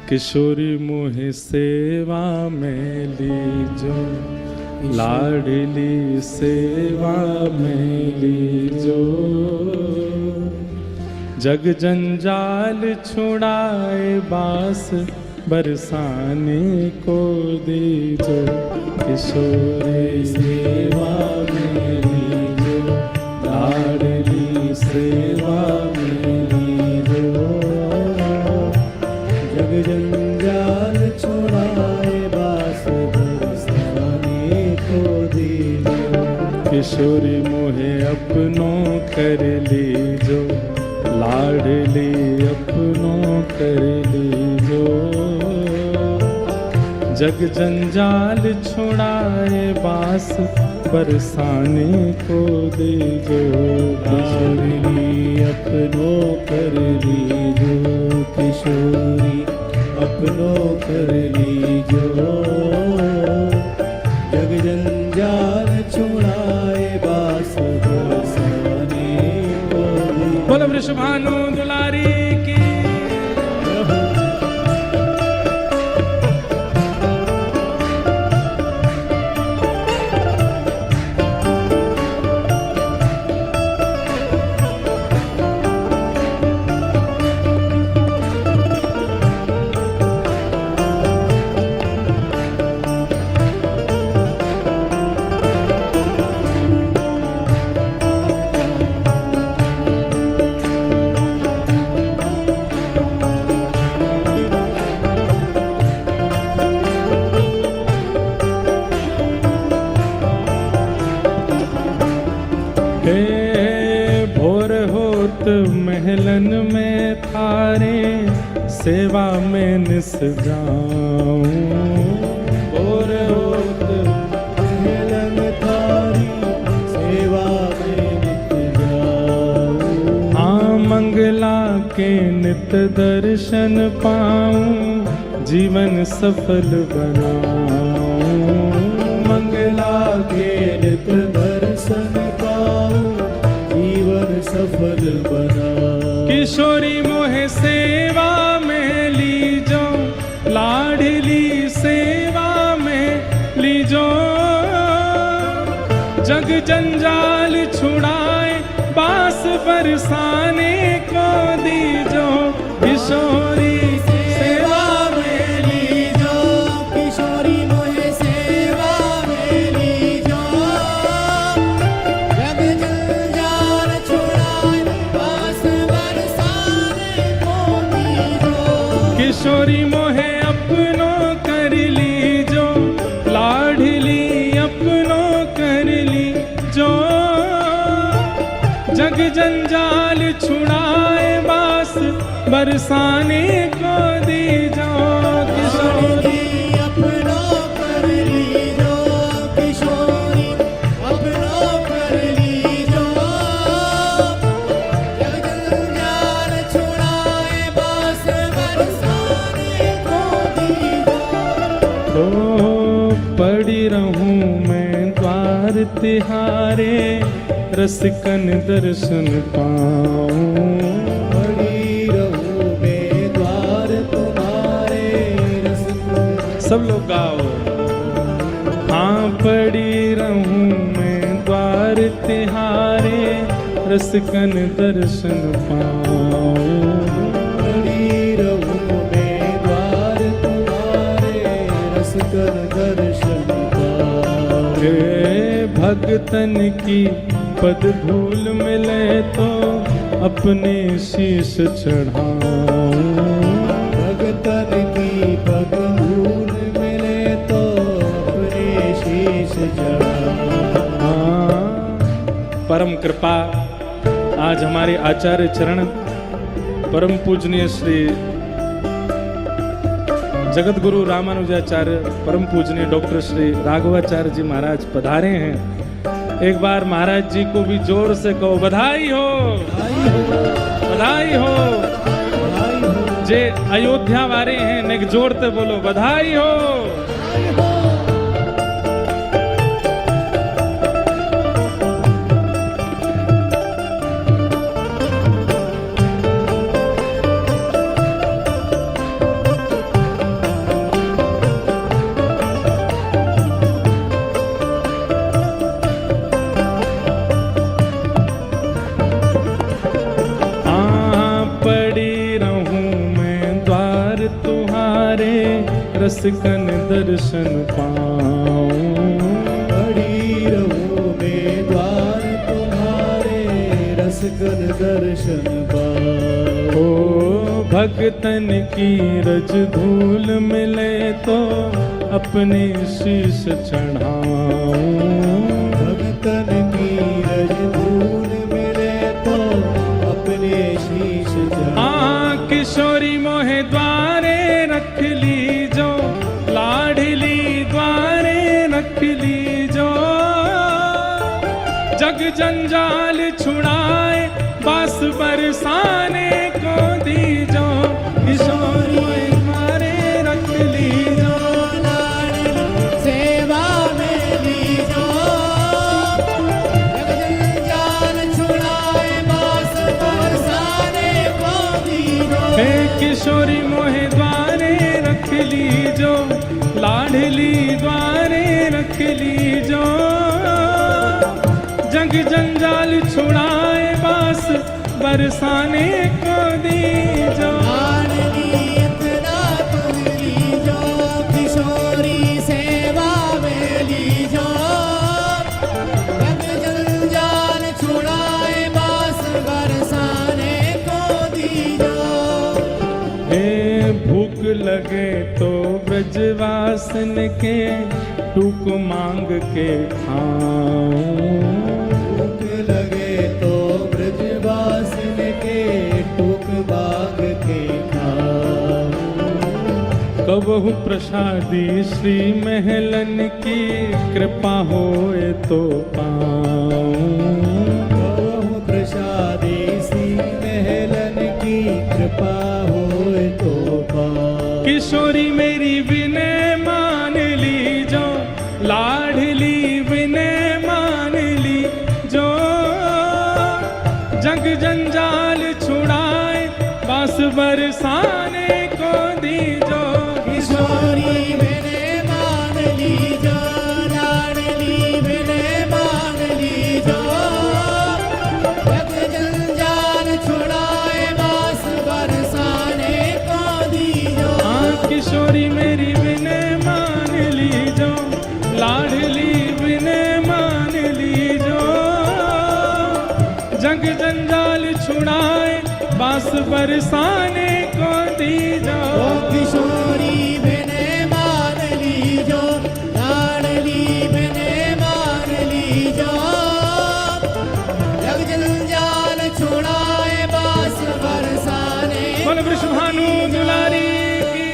किशोरी मोहे सेवा में लीजो, लाडली सेवा में लीजो। जग जंजाल छुड़ाए बास बरसाने को दीजो। किशोरी सेवा में लीजो, लाडली सेवा में लीजो। जग जंजाल छुड़ाए बास बरसाने को दीजो। किशोरी मोहे अपनों कर लीजो, लाडली अपनों कर लीजो। जग जंजाल छुड़ाए बास बरसाने को दीजो। लाडली अपनों कर लीजो, किशोरी अपनों कर लीजो। जग जंजाल छुड़ाए बास बरसाने को दीजो। बोलो वृषभानु दुलारी की। भोर होत महलन में थारे सेवा में निस जाऊं। भोर होत महलन थारी सेवा में नित जाऊं। हाँ मंगला के नित दर्शन पाऊं, जीवन सफल बनाऊं। मंगला के नित दर्शन पाऊं, जीवन सफल बना। किशोरी मोहे सेवा में लीजो, लाडली सेवा में लीजो। जग जंजाल छुड़ाए बास बरसाने को दीजो। किशोरी सेवा में लीजो, किशोरी मोहे सेवा में लीजो। जग जंजाल छुड़ाए बास बरसाने को दीजो। किशोरी मोहे अपनों कर लीजो, लाडली अपनों कर लीजो। जग जंजाल छुड़ाए बास बरसाने को दीजो। किशोरी अपनों कर लीजो, किशोरी अपनों कर लीजो। जग जंजाल छुड़ाए बास बरसाने को दीजो। तो पड़ी रहूं मैं द्वार तिहारे, रसिकन दर्शन पाऊं। पड़ी रहूं मैं द्वार तुम्हारे, रसिकन। सब लोग गाओ। हाँ पड़ी रहूं मैं द्वार तिहारे, रसिकन दर्शन पाऊं। पड़ी रहूं मैं द्वार तुम्हारे, रसिकन दर्शन पाऊं। भगतन की पद धूल मिले तो अपने शीश चढ़ाऊं। भगतन की पद धूल मिले तो अपने शीश चढ़ाऊं। हाँ, परम कृपा आज हमारे आचार्य चरण परम पूजनीय श्री जगत गुरु रामानुजाचार्य परम पूजनीय डॉक्टर श्री राघवाचार्य जी महाराज पधारे हैं। एक बार महाराज जी को भी जोर से कहो बधाई हो, बधाई हो। जे अयोध्या वाले हैं नेक जोड़ते बोलो बधाई हो। रसिकन दर्शन पाऊं। खड़ी रहूं मैं द्वार तुम्हारे, रसकन दर्शन पाऊं। ओ भक्तन की रज धूल मिले तो अपने शीश चढ़ाऊं। भक्तन की रज धूल मिले तो अपने शीश चढ़ाऊं। किशोरी मोहे द्वारे रख ली जो, लाडली द्वारे रख ली जो। जग जंजाल छुड़ाए बास बरसाने को दी जो। किशोरी मोहे द्वारे रख ली जो, सेवा में ली जो। जग जंजाल छुड़ाए बास बरसाने को दी जो। हे किशोरी मोहे द्वारे रख ली जो, लाडली द्वारे रख ली जो। जग जंजाल छुड़ाए बास बरसाने को दी जो। लाडली इतना तुम ली जो, किशोरी सेवा में ली जो। जग जंजाल छुड़ाए बास बरसाने को दी जो। हे भूख लगे तो ब्रजवासन के टूक मांग के खाऊं। भूख लगे तो ब्रजवासन के टूक मांग के खाऊं। कबहु प्रसादी श्री महलन की कृपा होए तो पाऊं। कबहु प्रसादी श्री महलन की कृपा होए तो पाऊं। किशोरी मेरी विनय मान ली जो, लाडली विनय मान ली जो। जग जंजाल छुड़ाए बास बरसाने को दी जो। किशोरी विनय मान ली जो, लाडली विनय मान ली जो। जग जंजाल छुड़ाए बास बरसाने को दी जो। किशोरी मेरी विनय मान ली जो, लाडली विनय मान ली जो। जग जंजाल छुड़ाए बास बरसाने को दी जो। किशोरी विनय मान ली जो, लाडली विनय मान ली जो। जग जंजाल छुड़ाए बास बरसाने। बोल वृषभानु दुलारी की।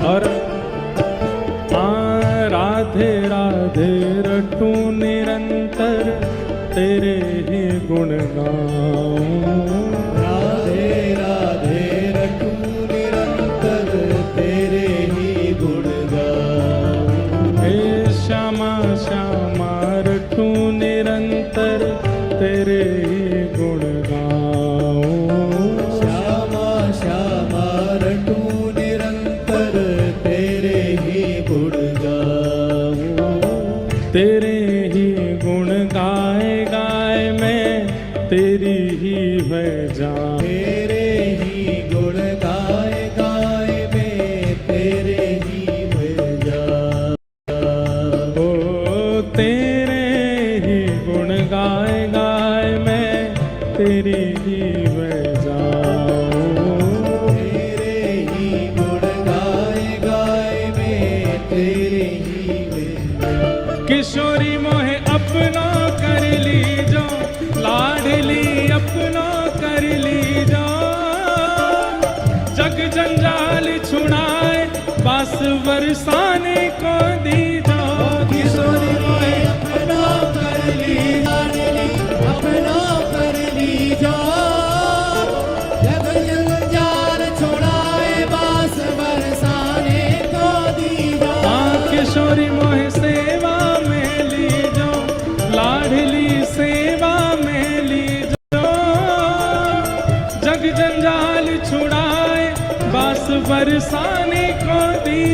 और राधे राधे रटू निरंतर तेरे ही गुण गाऊं। राधे राधे रटू निरंतर तेरे ही गुण गाऊं। हे श्यामा श्यामा रटू निरंतर तेरे ही गुण गाऊं। श्यामा श्यामा रटू निरंतर तेरे ही गुण गाऊं। तेरे ही गुण गाए गाए मैं तेरी ही है जान। तेरे ही गुण गाए गाए मैं तेरे ही मिल जाऊं। ओ तेरे ही गुण गाए गाए मैं तेरी ही है जाऊं। तेरे ही गुण गाए गाए मैं तेरे ही मिल जाऊं। किशोरी मोहे अपना कर ली जो, लाडली अपना कर ली जो। जग जंजाल छुड़ाए बास बरसाने को दी जो। किशोरी मोहे अपना बरसाने को दी